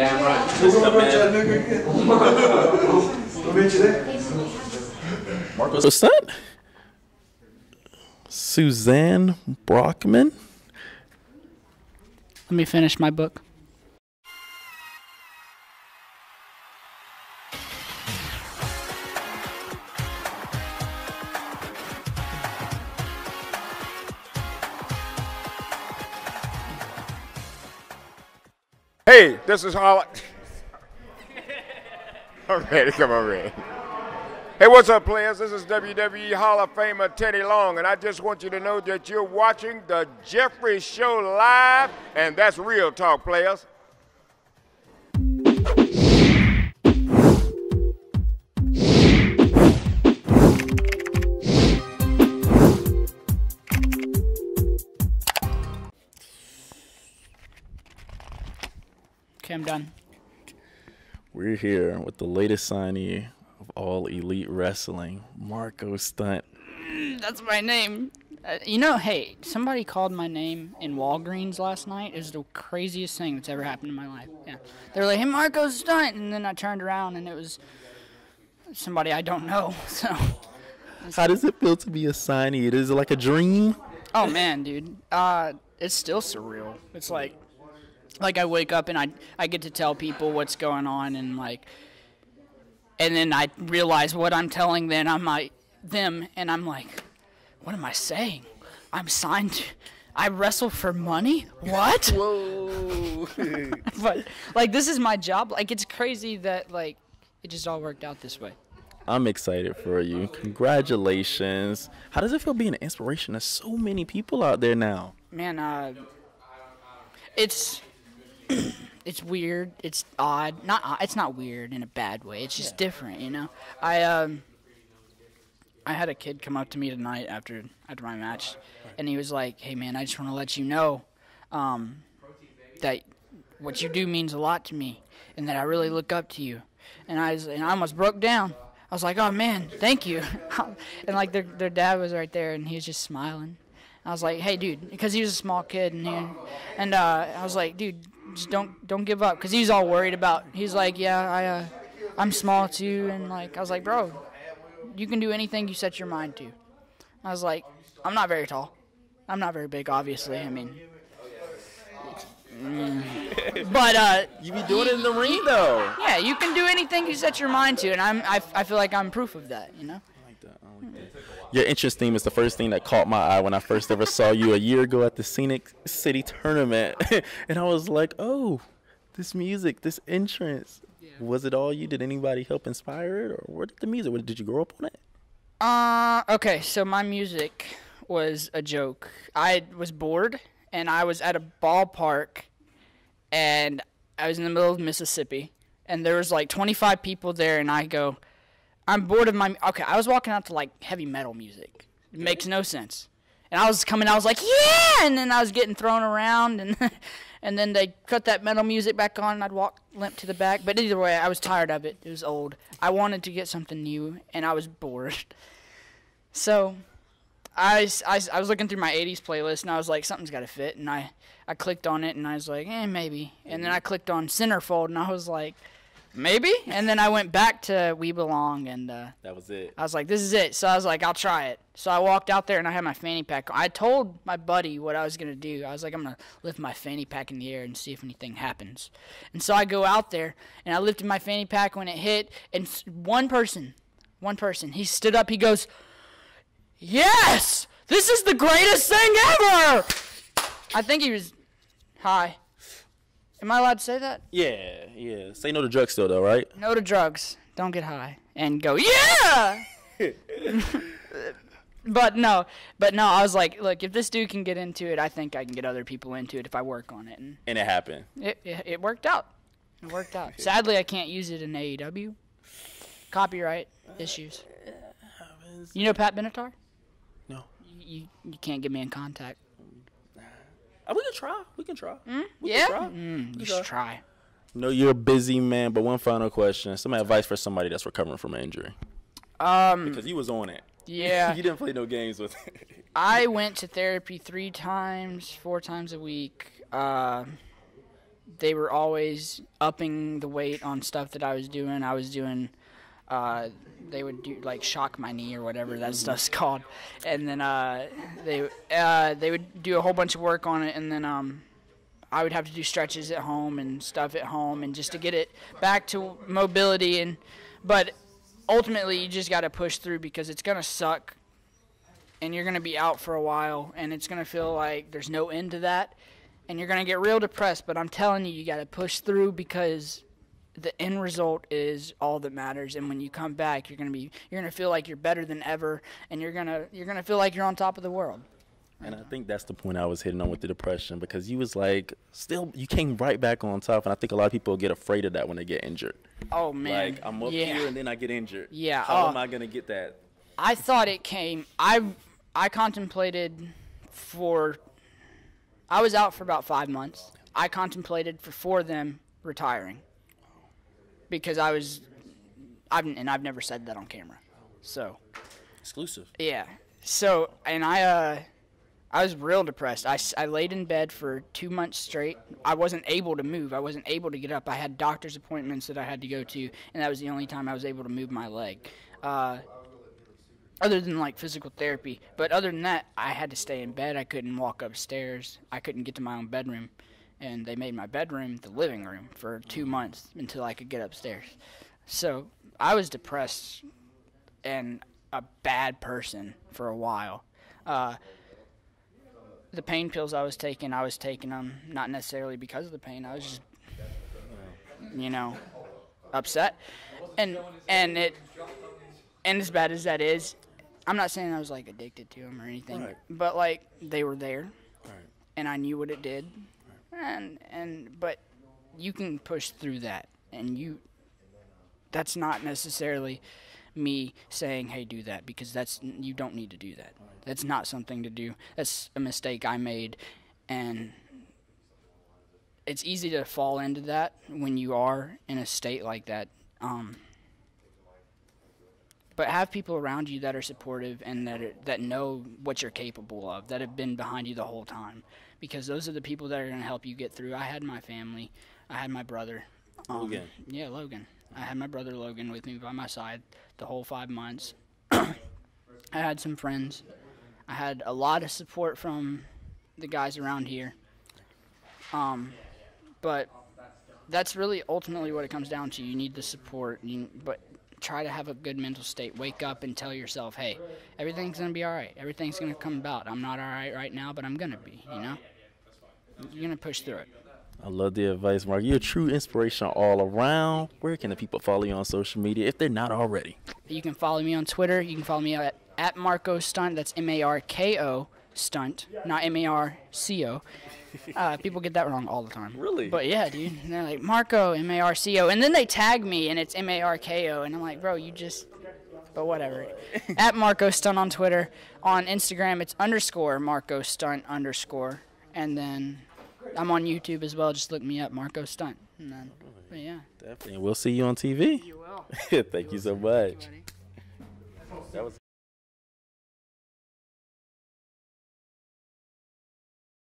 Damn right. Marko Stunt? Suzanne Brockman? Let me finish my book. Hey, this is Holly. Okay, come on, Red. Hey, what's up, players? This is WWE Hall of Famer Teddy Long, and I just want you to know that you're watching the Jeffrey Show live, and that's real talk, players. Okay, I'm done. We're here with the latest signee of All Elite Wrestling, Marko Stunt. That's my name. Hey, somebody called my name in Walgreens last night. It was the craziest thing that's ever happened in my life. Yeah, they were like, "Hey, Marko Stunt," and then I turned around and it was somebody I don't know. So, How does it feel to be a signee? Is it like a dream? oh man, dude, it's still surreal. It's like I wake up and I get to tell people what's going on and then I realize what I'm telling them and I'm like, what am I saying? I'm signed. I wrestle for money? What? Whoa. But this is my job. It's crazy that it just all worked out this way. I'm excited for you. Congratulations. How does it feel being an inspiration to so many people out there now? Man, it's weird. It's odd. It's not weird in a bad way. It's just different, you know. I had a kid come up to me tonight after my match, and he was like, "Hey man, I just want to let you know that what you do means a lot to me, and that I really look up to you." And I almost broke down. I was like, "Oh man, thank you." And their dad was right there, and he was just smiling. I was like, "Hey dude," because he was a small kid, and I was like, "Dude, just don't give up," because he was all worried about. He's like, "Yeah, I'm small too," and I was like, "Bro, you can do anything you set your mind to." I was like, "I'm not very tall. I'm not very big, obviously. I mean, but You be doing it in the ring, though. yeah, you can do anything you set your mind to, and I feel like I'm proof of that, you know." I like that. Your entrance theme is the first thing that caught my eye when I first ever saw you a year ago at the Scenic City Tournament. And I was like, oh, this music, this entrance. Yeah. Was it all you? Did anybody help inspire it? Or where did the music? Did you grow up on it? Okay, so my music was a joke. I was bored, and I was at a ballpark, and I was in the middle of Mississippi, and there was 25 people there, and I go, "I'm bored of my..." Okay, I was walking out to heavy metal music. It makes no sense. And I was like, "Yeah!" And then I was getting thrown around, and and then they cut that metal music back on, and I'd walk limp to the back. But either way, I was tired of it. It was old. I wanted to get something new, and I was bored. So I was looking through my 80s playlist, and I was like, something's got to fit. And I clicked on it, and I was like, maybe. And then I clicked on Centerfold, and I was like, maybe? And then I went back to We Belong, and that was it. I was like, this is it. So I was like, I'll try it. So I walked out there, and I had my fanny pack on. I told my buddy what I was going to do. I was like, I'm going to lift my fanny pack in the air and see if anything happens. And so I go out there, and I lifted my fanny pack when it hit, and one person, he stood up, he goes, "Yes! This is the greatest thing ever!" I think he was high. Am I allowed to say that? Yeah. Say no to drugs still, though, right? No to drugs. Don't get high. And go, yeah! But no, I was like, look, if this dude can get into it, I think I can get other people into it if I work on it. And it happened. It worked out. It worked out. Sadly, I can't use it in AEW. Copyright issues. You know Pat Benatar? No. You can't get me in contact. We can try. We can try. Yeah? You should try. No, you're a busy man, but one final question. Some advice for somebody that's recovering from an injury. Because you was on it. Yeah. You didn't play no games with it. I went to therapy 4 times a week. they were always upping the weight on stuff that I was doing. They would do like shock my knee or whatever that stuff's called, and then they would do a whole bunch of work on it, and then I would have to do stretches at home and stuff at home, and just to get it back to mobility. But ultimately, you just got to push through because it's gonna suck, and you're gonna be out for a while, and it's gonna feel like there's no end to that, and you're gonna get real depressed. But I'm telling you, you got to push through because the end result is all that matters. And when you come back, you're gonna feel like you're better than ever, and you're gonna feel like you're on top of the world. And I think that's the point I was hitting on with the depression, because you was like, you came right back on top, and I think a lot of people get afraid of that when they get injured. Oh man, like I'm up here and then I get injured. Yeah, how am I gonna get that? I thought it came. I contemplated I was out for about 5 months. I contemplated for 4 of them retiring. Because I've never said that on camera, so. Exclusive. Yeah. So, and I was real depressed. I laid in bed for 2 months straight. I wasn't able to move. I wasn't able to get up. I had doctor's appointments that I had to go to, and that was the only time I was able to move my leg. Other than like physical therapy, but other than that, I had to stay in bed. I couldn't walk upstairs. I couldn't get to my own bedroom. And they made my bedroom the living room for 2 months until I could get upstairs. So I was depressed and a bad person for a while. The pain pills I was taking them not necessarily because of the pain. I was just, upset. And as bad as that is, I'm not saying I was like addicted to them or anything, right. But like they were there, right. And I knew what it did. But you can push through that, and that's not necessarily me saying, hey, do that, because you don't need to do that. That's not something to do. That's a mistake I made, and it's easy to fall into that when you are in a state like that. But have people around you that are supportive and that know what you're capable of, that have been behind you the whole time. Because those are the people that are going to help you get through. I had my family. I had my brother. Logan. Yeah, Logan. I had my brother Logan with me by my side the whole 5 months. I had some friends. I had a lot of support from the guys around here. But that's really ultimately what it comes down to. You need the support. But try to have a good mental state. Wake up and tell yourself, hey, everything's going to be all right. Everything's going to come about. I'm not all right now, but I'm going to be, You're going to push through it. I love the advice, Mark. You're a true inspiration all around. Where can the people follow you on social media if they're not already? You can follow me on Twitter. You can follow me at Marko Stunt. That's Marko Stunt, not Marco. People get that wrong all the time. Really? But yeah, dude. And they're like, Marko, Marco. And then they tag me, and it's Marko. And I'm like, bro, but whatever. At Marko Stunt on Twitter. On Instagram, it's _Marko Stunt _. And then I'm on YouTube as well. Just look me up, Marko Stunt. And then, but yeah. Definitely. We'll see you on TV. You will. Thank you so much. That was